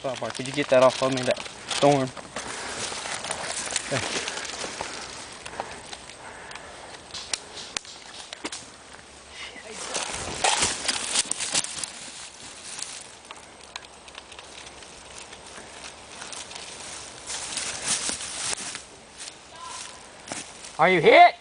Mark, could you get that off of me, that thorn? Okay. Are you hit?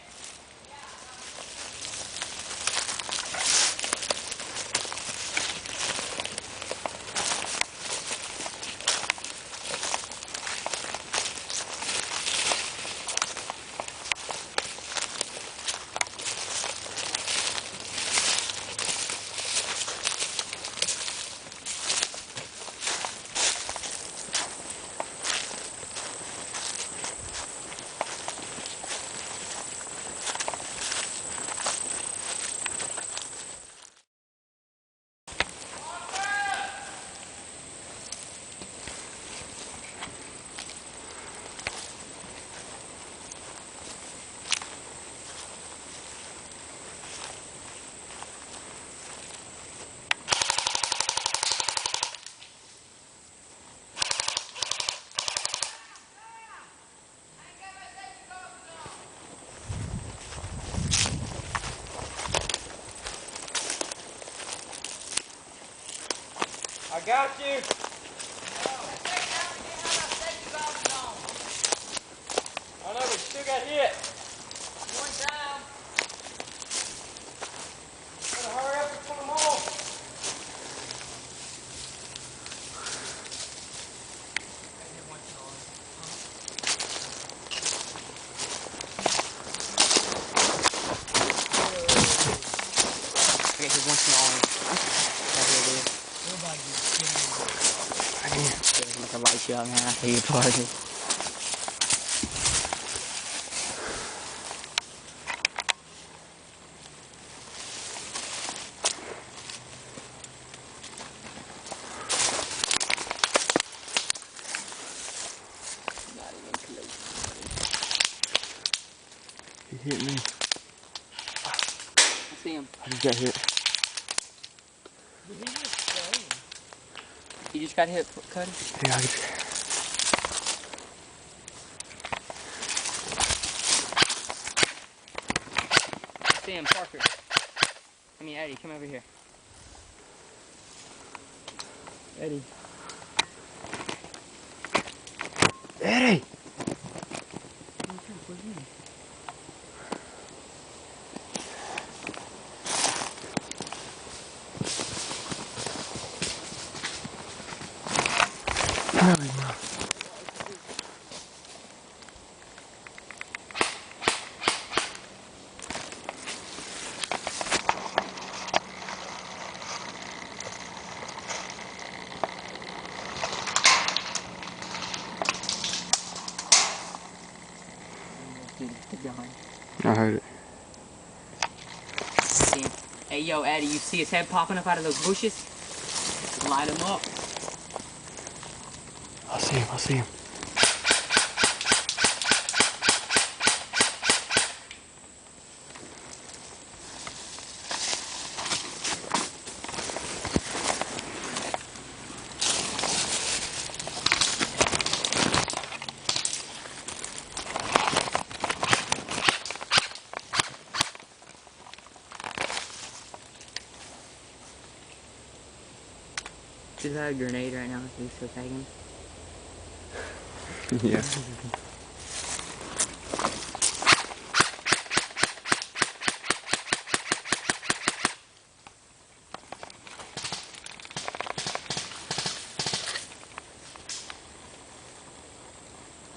I got you. I know, but you still got hit. One time. Gotta hurry up and put them on. I get hit once in all. I can light you up, man. I hate you party. Not even close. He hit me. I see him. I just got hit. You just got hit, Cody? Yeah, I just... Sam, Parker. I mean, Eddie, come over here. Eddie. Eddie! Really, bro. I heard it. See him. Hey, yo, Eddie, you see his head popping up out of those bushes? Light him up. I see him, I see him. Is that a grenade right now? He's still tagging? Yeah.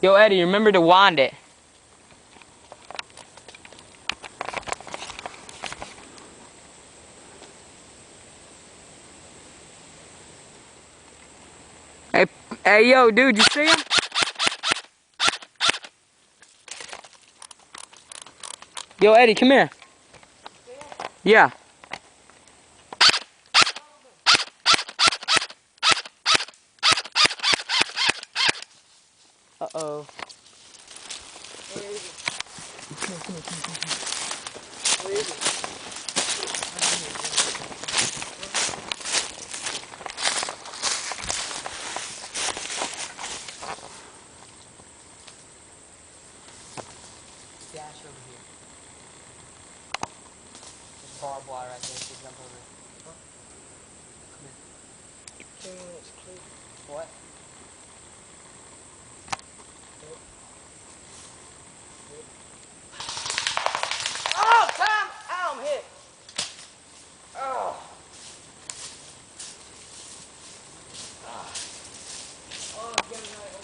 Yo, Eddie, remember to wind it. Hey, yo, dude, you see him? Yo, Eddie, come here. Yeah. Uh-oh. Where is it? Where is it? barbed wire right there. So jump over it. Huh? Come here. 2 minutes, please. What? Oh, time! Ow, I'm hit. Oh. Oh, get it right over there.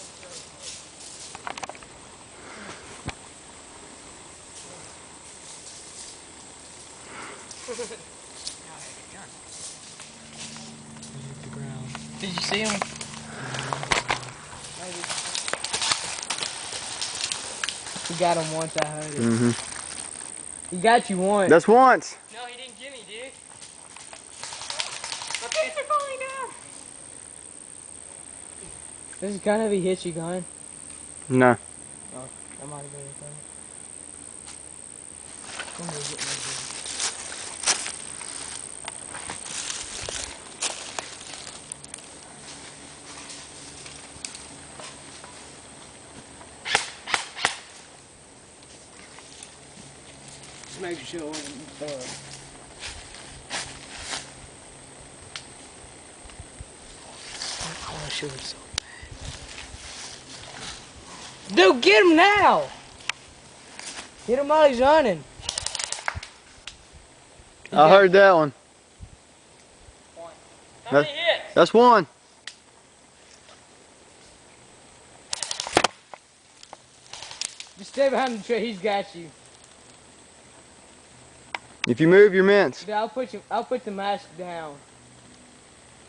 Did you see him? Maybe. He got him once, I heard it. Mm-hmm. He got you once. That's once. No, he didn't get me, dude. My pants are falling down. This is kind of he hit you, gun. No. Oh, that might have been it. Somebody get me, dude. Just make sure. I want to shoot him so bad. Dude, get him now! Get him while he's running. I heard that one. How many hits? That's one. Just stay behind the tree. He's got you. If you move, you're minced. Dude, I'll put the mask down.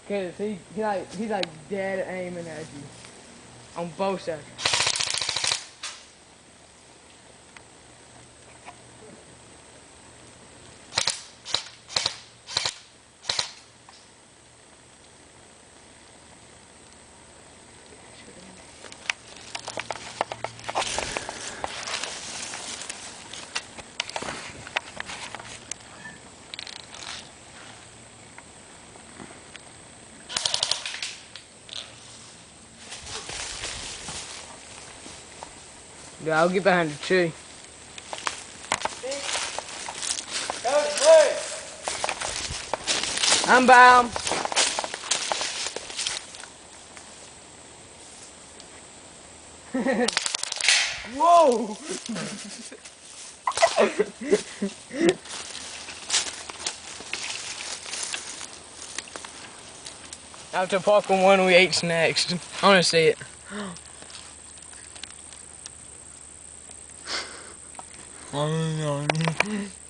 Cause he's like dead aiming at you. On both sides. Yeah, I'll get behind the tree. I'm bound. Whoa! After Parker 1, we ate next. I want to see it.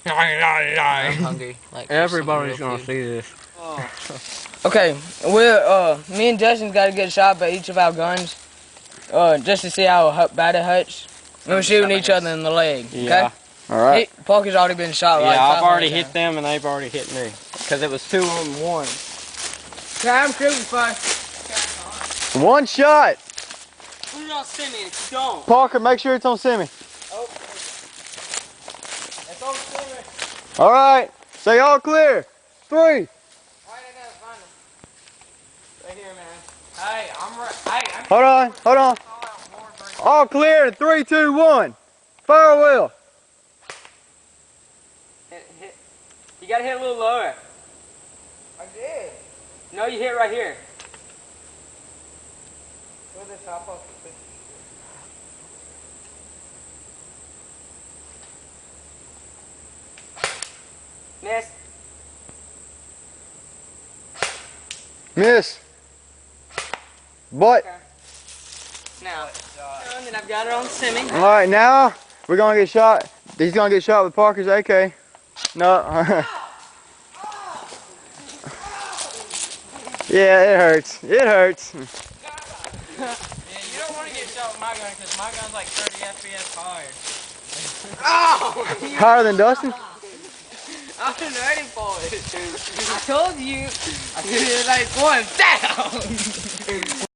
I'm hungry. Like Everybody's gonna see this. Oh. Okay, me and Justin's got to get shot by each of our guns, just to see how bad it hurts. And we're shooting each other in the leg. Okay? Yeah. All right. Parker's already been shot. Like Yeah, I've 5 already times. hit them and they've already hit me. Because it was 2 on 1. Okay, I'm shooting first. One shot. Put it on Simi if you don't. Parker, make sure it's on Simi. Oh. It's on Simi. All right. Say all clear. 3. Right, I gotta find him. Right here, man. Hey, I'm right. Hey, I'm Hold on. Hold on. All clear in 3, 2, 1. Fire wheel. Hit. You gotta hit a little lower. I did. No, you hit right here. Where's the top of the fish? Miss. Miss. Butt. Okay. Now, and then I've got it on Simi. All right, now we're gonna get shot. He's gonna get shot with Parker's AK. No. Yeah, it hurts. It hurts. Yeah, you don't want to get shot with my gun because my gun's like 30 FPS higher. Oh! Higher than Dustin? I'm ready for it. I told you. I was like going down.